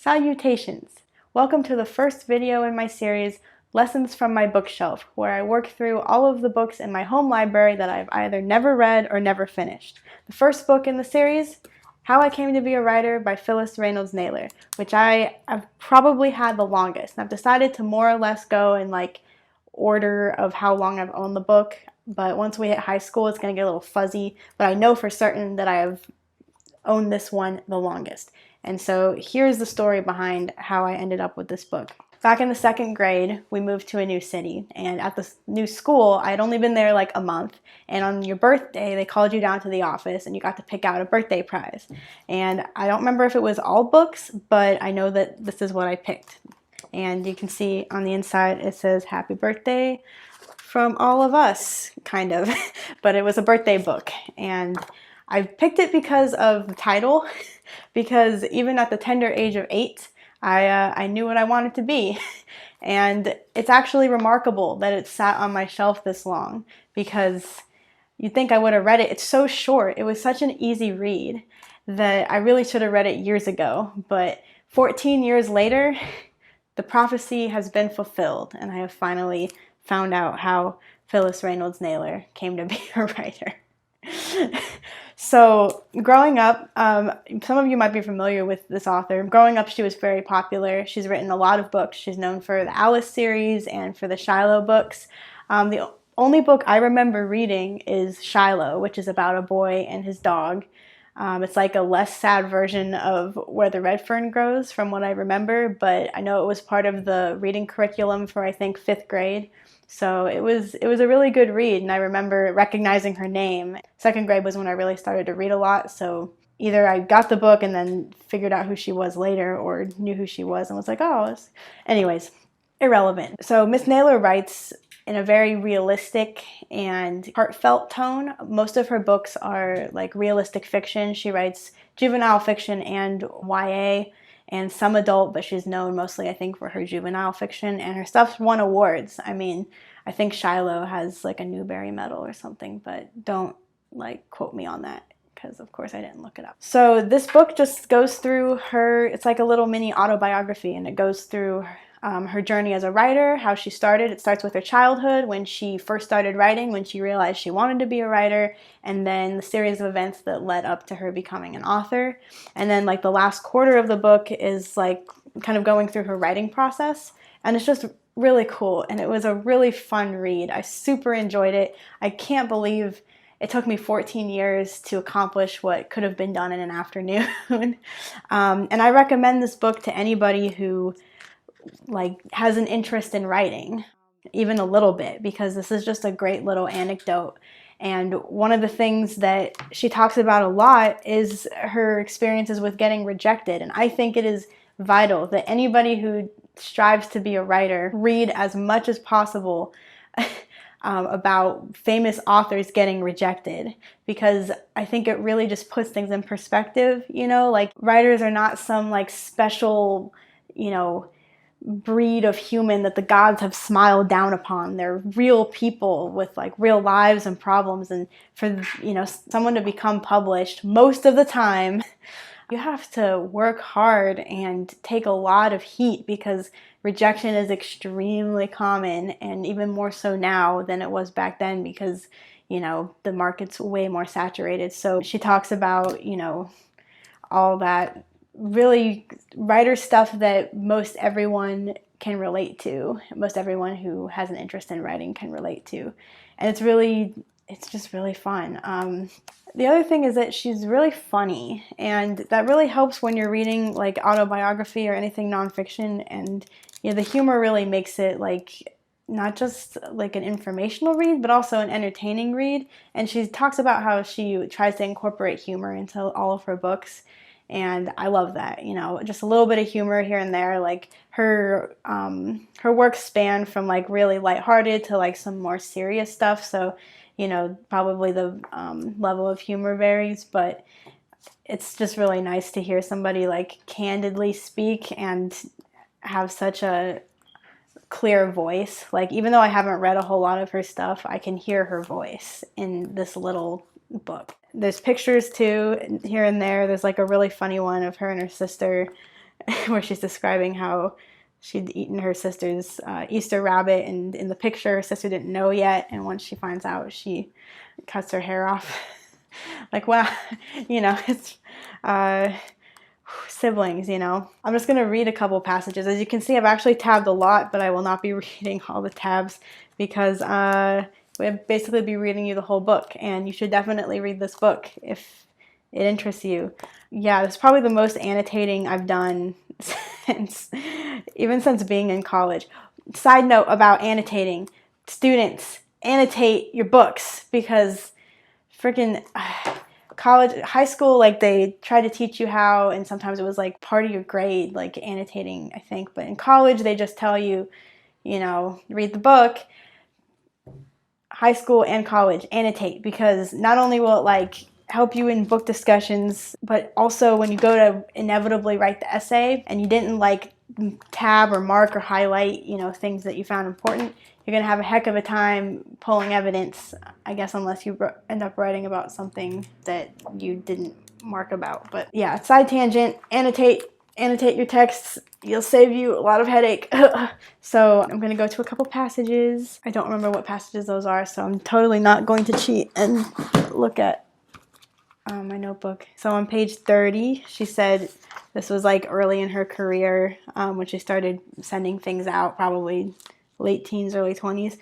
Salutations! Welcome to the first video in my series, Lessons from My Bookshelf, where I work through all of the books in my home library that I've either never read or never finished. The first book in the series, How I Came to Be a Writer by Phyllis Reynolds Naylor, which I have probably had the longest. And I've decided to more or less go in order of how long I've owned the book, but once we hit high school it's going to get a little fuzzy, but I know for certain that I have owned this one the longest. And so here's the story behind how I ended up with this book. Back in the second grade, we moved to a new city, and at the new school, I had only been there like a month, and on your birthday, they called you down to the office and you got to pick out a birthday prize. And I don't remember if it was all books, but I know that this is what I picked. And you can see on the inside, it says, "Happy birthday from all of us," kind of, but it was a birthday book. And I picked it because of the title, because even at the tender age of 8, I knew what I wanted to be. And it's actually remarkable that it sat on my shelf this long, because you'd think I would have read it. It's so short. It was such an easy read that I really should have read it years ago. But 14 years later, the prophecy has been fulfilled, and I have finally found out how Phyllis Reynolds Naylor came to be a writer. So growing up, some of you might be familiar with this author. Growing up, she was very popular. She's written a lot of books. She's known for the Alice series and for the Shiloh books. The only book I remember reading is Shiloh, which is about a boy and his dog. It's like a less sad version of Where the Red Fern Grows from what I remember, but I know it was part of the reading curriculum for, I think, 5th grade. So it was a really good read, and I remember recognizing her name. 2nd grade was when I really started to read a lot, so either I got the book and then figured out who she was later, or knew who she was and was like, oh, anyways, irrelevant. So Miss Naylor writes in a very realistic and heartfelt tone. Most of her books are like realistic fiction. She writes juvenile fiction and YA, and some adult, but she's known mostly, I think, for her juvenile fiction, and her stuff's won awards. I mean, I think Shiloh has like a Newbery Medal or something, but don't quote me on that, because of course I didn't look it up. So this book just goes through her, it's like a little mini autobiography, and it goes through her journey as a writer, how she started. It starts with her childhood, when she first started writing, when she realized she wanted to be a writer, and then the series of events that led up to her becoming an author. And then the last quarter of the book is kind of going through her writing process, and it's just really cool, and it was a really fun read. I super enjoyed it. I can't believe it took me 14 years to accomplish what could have been done in an afternoon. And I recommend this book to anybody who has an interest in writing, even a little bit, because this is just a great little anecdote. And one of the things that she talks about a lot is her experiences with getting rejected. And I think it is vital that anybody who strives to be a writer read as much as possible about famous authors getting rejected, because I think it really just puts things in perspective. Writers are not some special, breed of human that the gods have smiled down upon. They're real people with real lives and problems, and for someone to become published, most of the time you have to work hard and take a lot of heat, because rejection is extremely common, and even more so now than it was back then, because the market's way more saturated. So she talks about all that really writer stuff that most everyone can relate to. Most everyone who has an interest in writing can relate to. And it's just really fun. The other thing is that she's really funny, and that really helps when you're reading autobiography or anything nonfiction. And the humor really makes it not just an informational read, but also an entertaining read. And she talks about how she tries to incorporate humor into all of her books. And I love that, just a little bit of humor here and there. Her works span from really lighthearted to some more serious stuff. So, probably the level of humor varies, but it's just really nice to hear somebody candidly speak and have such a clear voice. Even though I haven't read a whole lot of her stuff, I can hear her voice in this little book. There's pictures too here and there. There's a really funny one of her and her sister where she's describing how she'd eaten her sister's Easter rabbit, and in the picture her sister didn't know yet, and once she finds out, she cuts her hair off. Like, wow, you know, it's siblings, you know. I'm just going to read a couple passages. As you can see, I've actually tabbed a lot, but I will not be reading all the tabs because we'll basically be reading you the whole book, and you should definitely read this book if it interests you. Yeah, this is probably the most annotating I've done even since being in college. Side note about annotating. Students, annotate your books because freaking college, high school, like they try to teach you how, and sometimes it was like part of your grade, like annotating, I think. But in college, they just tell you, you know, read the book. High school and college, annotate, because not only will it like help you in book discussions, but also when you go to inevitably write the essay and you didn't like tab or mark or highlight, you know, things that you found important, you're going to have a heck of a time pulling evidence, I guess, unless you end up writing about something that you didn't mark about. But yeah, side tangent, annotate your texts. You'll save you a lot of headache. So I'm going to go to a couple passages. I don't remember what passages those are, so I'm totally not going to cheat and look at my notebook. So on page 30, she said this was like early in her career when she started sending things out, probably late teens, early 20s.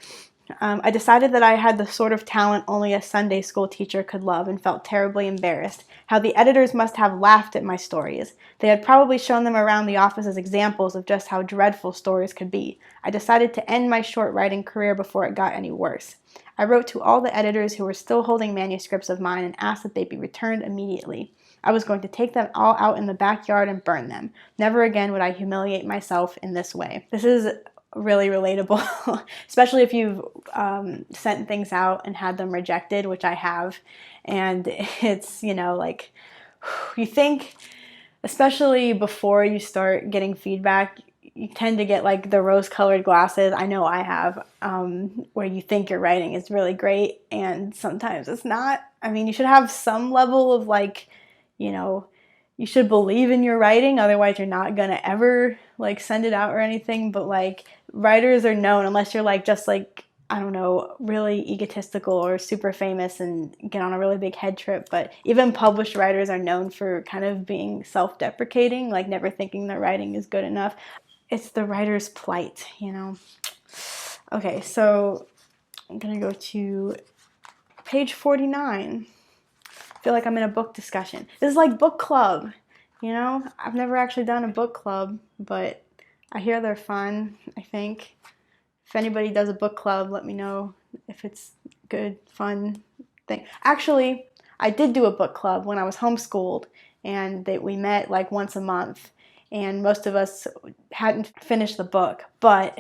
I decided that I had the sort of talent only a Sunday school teacher could love and felt terribly embarrassed. How the editors must have laughed at my stories. They had probably shown them around the office as examples of just how dreadful stories could be. I decided to end my short writing career before it got any worse. I wrote to all the editors who were still holding manuscripts of mine and asked that they be returned immediately. I was going to take them all out in the backyard and burn them. Never again would I humiliate myself in this way. This is really relatable, especially if you've sent things out and had them rejected, which I have. And it's, you know, like you think, especially before you start getting feedback, you tend to get like the rose-colored glasses. I know I have, where you think your writing is really great and sometimes it's not. I mean, you should have some level of like, you know, you should believe in your writing, otherwise you're not gonna ever like send it out or anything. But like writers are known, unless you're like just like, I don't know, really egotistical or super famous and get on a really big head trip, but even published writers are known for kind of being self-deprecating, like never thinking their writing is good enough. It's the writer's plight, you know. Okay, so I'm gonna go to page 49. I feel like I'm in a book discussion. This is like book club, you know? I've never actually done a book club, but I hear they're fun, I think. If anybody does a book club, let me know if it's good, fun thing. Actually, I did do a book club when I was homeschooled, and we met like once a month, and most of us hadn't finished the book, but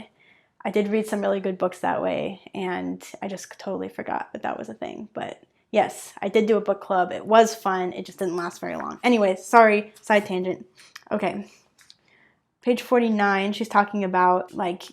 I did read some really good books that way, and I just totally forgot that that was a thing. But yes, I did do a book club. It was fun. It just didn't last very long. Anyways, sorry, side tangent. Okay. Page 49, she's talking about like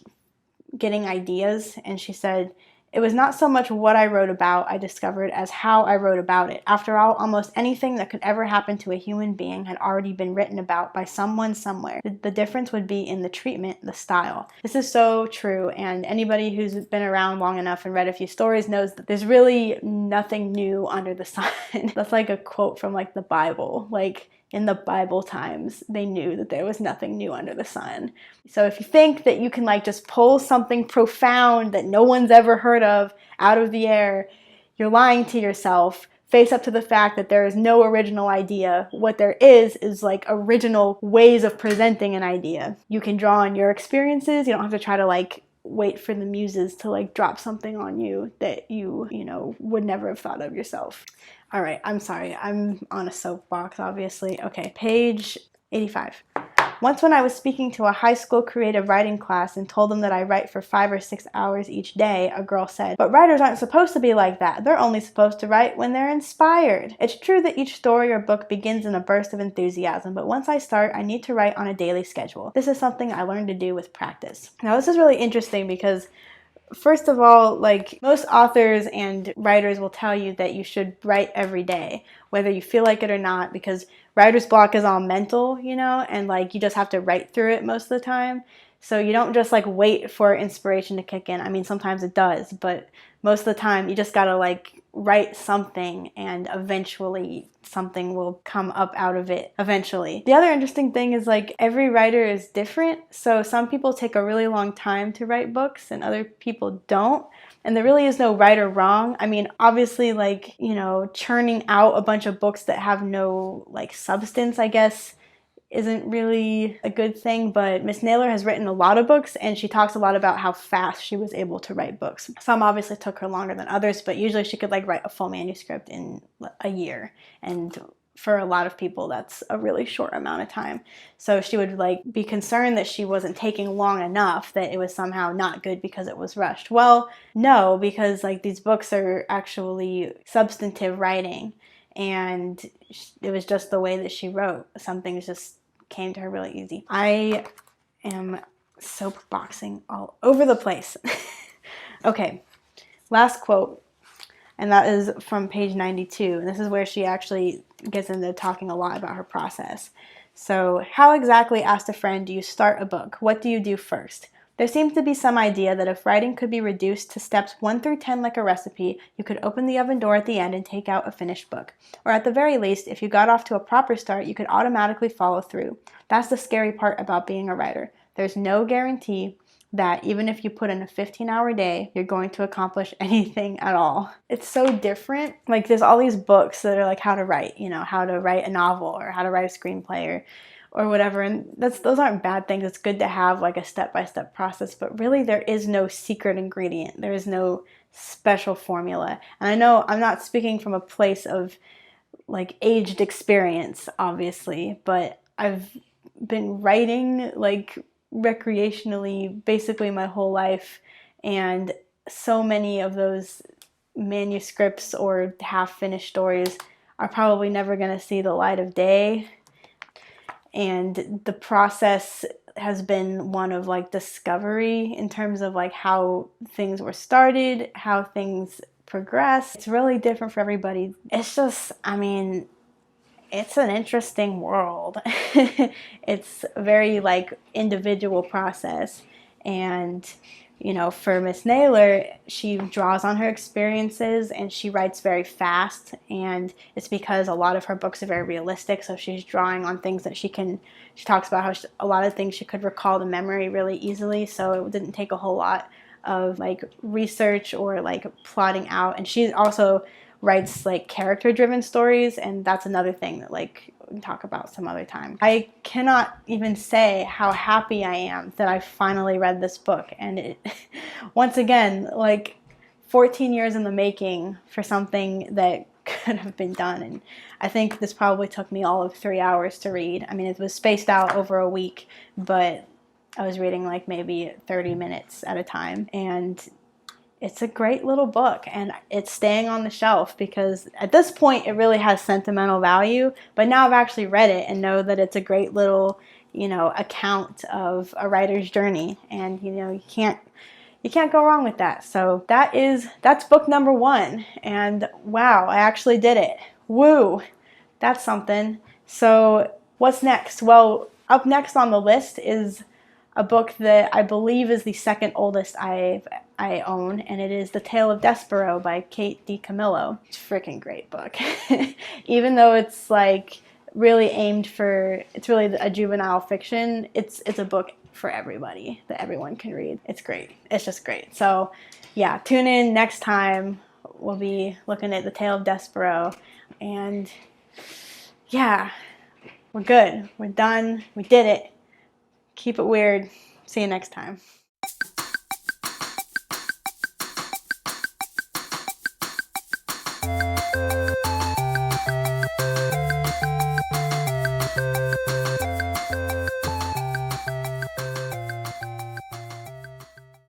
getting ideas, and she said, "It was not so much what I wrote about, I discovered, as how I wrote about it. After all, almost anything that could ever happen to a human being had already been written about by someone somewhere. The difference would be in the treatment, the style." This is so true, and anybody who's been around long enough and read a few stories knows that there's really nothing new under the sun. That's like a quote from like the Bible. Like, in the Bible times, they knew that there was nothing new under the sun. So if you think that you can like just pull something profound that no one's ever heard of out of the air, you're lying to yourself. Face up to the fact that there is no original idea. What there is like original ways of presenting an idea. You can draw on your experiences. You don't have to try to like wait for the muses to like drop something on you that you know, would never have thought of yourself. All right, I'm sorry. I'm on a soapbox, obviously. Okay, page 85. Once when I was speaking to a high school creative writing class and told them that I write for 5 or 6 hours each day, a girl said, "But writers aren't supposed to be like that. They're only supposed to write when they're inspired." It's true that each story or book begins in a burst of enthusiasm, but once I start, I need to write on a daily schedule. This is something I learned to do with practice. Now, this is really interesting because first of all, like most authors and writers will tell you that you should write every day, whether you feel like it or not, because writer's block is all mental, you know, and like you just have to write through it most of the time. So you don't just like wait for inspiration to kick in. I mean, sometimes it does, but most of the time you just gotta like write something and eventually something will come up out of it eventually. The other interesting thing is like every writer is different. So some people take a really long time to write books and other people don't. And there really is no right or wrong. I mean, obviously, like, you know, churning out a bunch of books that have no like substance, I guess, isn't really a good thing, but Miss Naylor has written a lot of books and she talks a lot about how fast she was able to write books. Some obviously took her longer than others, but usually she could like write a full manuscript in a year, and for a lot of people that's a really short amount of time. So she would like be concerned that she wasn't taking long enough, that it was somehow not good because it was rushed. Well, no, because like these books are actually substantive writing, and it was just the way that she wrote. Some things just came to her really easy. I am soapboxing all over the place. Okay, last quote, and that is from page 92. And this is where she actually gets into talking a lot about her process. So, how exactly, asked a friend, do you start a book? What do you do first? There seems to be some idea that if writing could be reduced to steps 1 through 10 like a recipe, you could open the oven door at the end and take out a finished book. Or at the very least, if you got off to a proper start, you could automatically follow through. That's the scary part about being a writer. There's no guarantee that even if you put in a 15-hour day, you're going to accomplish anything at all. It's so different. Like there's all these books that are like how to write, you know, how to write a novel or how to write a screenplay or whatever, and those aren't bad things. It's good to have like a step-by-step process, but really there is no secret ingredient. There is no special formula. And I know I'm not speaking from a place of like aged experience, obviously, but I've been writing like recreationally basically my whole life, and so many of those manuscripts or half-finished stories are probably never going to see the light of day. And the process has been one of like discovery in terms of like how things were started, how things progress. It's really different for everybody. It's just, I mean, it's an interesting world. It's a very like individual process. And you know, for Miss Naylor, she draws on her experiences and she writes very fast, and it's because a lot of her books are very realistic, so she's drawing on things that she talks about how a lot of things she could recall to memory really easily, so it didn't take a whole lot of like research or like plotting out. And she also writes like character-driven stories, and that's another thing that like we can talk about some other time. I cannot even say how happy I am that I finally read this book, and it once again, like 14 years in the making for something that could have been done. And I think this probably took me all of 3 hours to read. I mean, it was spaced out over a week, but I was reading like maybe 30 minutes at a time, and it's a great little book, and it's staying on the shelf because at this point it really has sentimental value, but now I've actually read it and know that it's a great little, you know, account of a writer's journey, and you know, you can't go wrong with that. So that's book number 1, and wow, I actually did it. Woo! That's something. So what's next? Well, up next on the list is a book that I believe is the second oldest I own, and it is The Tale of Despero by Kate DiCamillo. It's a freaking great book. Even though it's like really it's really a juvenile fiction, it's a book for everybody that everyone can read. It's great. It's just great. So yeah, tune in next time. We'll be looking at The Tale of Despero, and yeah, we're good. We're done. We did it. Keep it weird. See you next time.